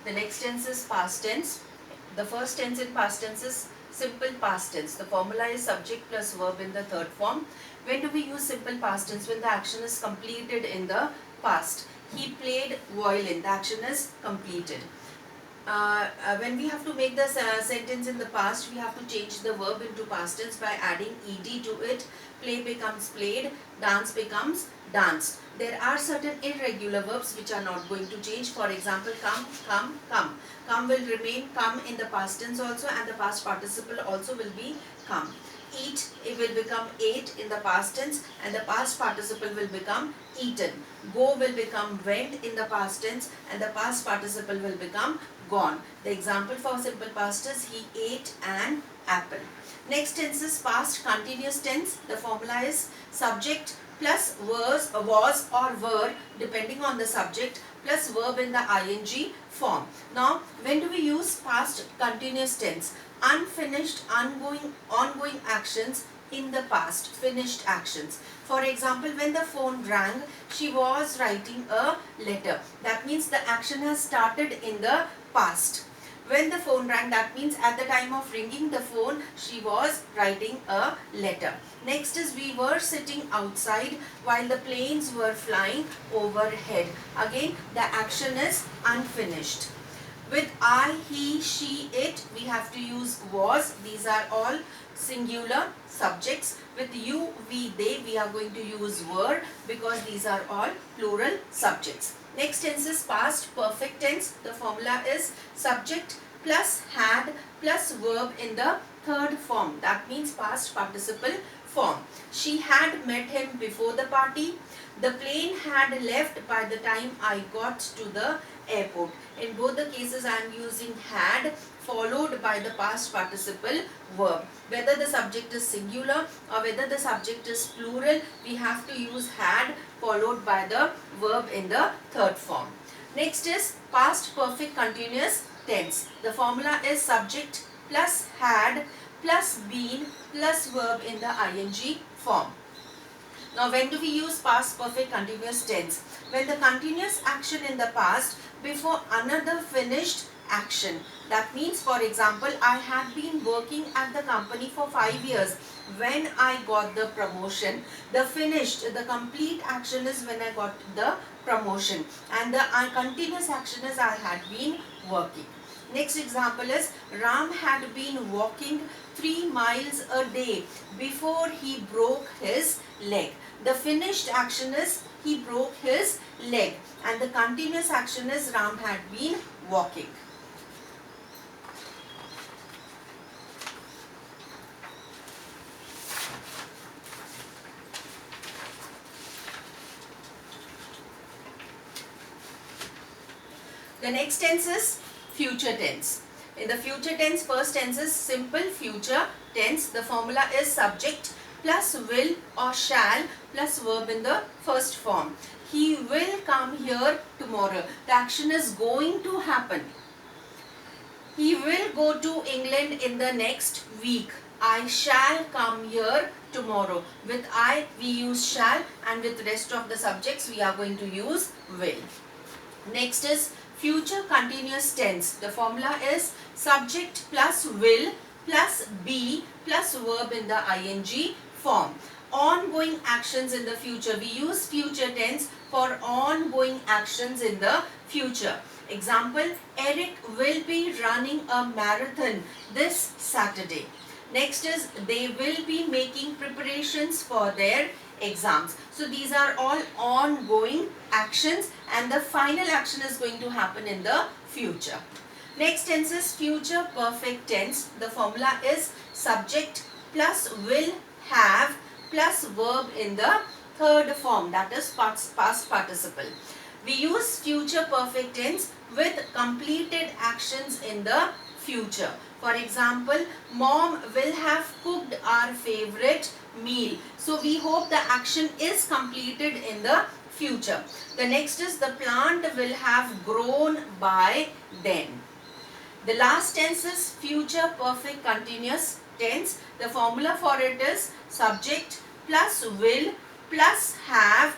The next tense is past tense. The first tense in past tense is simple past tense. The formula is subject plus verb in the third form. When do we use simple past tense? When the action is completed in the past. He played violin. The action is completed. When we have to make the sentence in the past, we have to change the verb into past tense by adding ed to it. Play becomes played, dance becomes danced. There are certain irregular verbs which are not going to change. For example, come, come, come. Come will remain come in the past tense also, and the past participle also will be come. Eat, it will become ate in the past tense, and the past participle will become eaten. Go will become went in the past tense, and the past participle will become gone. The example for simple past is he ate an apple. Next tense is past continuous tense. The formula is subject plus was or were depending on the subject plus verb in the ing form. Now, when do we use past continuous tense? Unfinished, ongoing actions in the past, finished actions. For example, when the phone rang, she was writing a letter. That means the action has started in the past. When the phone rang, that means at the time of ringing the phone, she was writing a letter. Next is we were sitting outside while the planes were flying overhead. Again, the action is unfinished. With I, he, she, it, we have to use was. These are all singular subjects. With you, we, they, we are going to use were because these are all plural subjects. Next tense is past perfect tense. The formula is subject plus had plus verb in the third form. That means past participle form. She had met him before the party. The plane had left by the time I got to the airport. In both the cases I am using had followed by the past participle verb. Whether the subject is singular or whether the subject is plural, we have to use had followed by the verb in the third form. Next is past perfect continuous tense. The formula is subject plus had plus been plus verb in the ing form. Now, when do we use past perfect continuous tense? When the continuous action in the past before another finished action. That means, for example, I had been working at the company for 5 years. When I got the promotion, the complete action is when I got the promotion, and the continuous action is I had been working. Next example is Ram had been walking 3 miles a day before he broke his leg. The finished action is he broke his leg, and the continuous action is Ram had been walking. The next tense is future tense. In the future tense, first tense is simple future tense. The formula is subject plus will or shall plus verb in the first form. He will come here tomorrow. The action is going to happen. He will go to England in the next week. I shall come here tomorrow. With I, we use shall, and with rest of the subjects, we are going to use will. Next is future continuous tense. The formula is subject plus will plus be plus verb in the ing form. Ongoing actions in the future. We use future tense for ongoing actions in the future. Example, Eric will be running a marathon this Saturday. Next is they will be making preparations for their exams. So these are all ongoing actions, and the final action is going to happen in the future. Next tense is future perfect tense. The formula is subject plus will have plus verb in the third form, that is past participle. We use future perfect tense with completed actions in the future. For example, mom will have cooked our favorite meal. So we hope the action is completed in the future. The next is the plant will have grown by then. The last tense is future perfect continuous tense. The formula for it is subject plus will plus have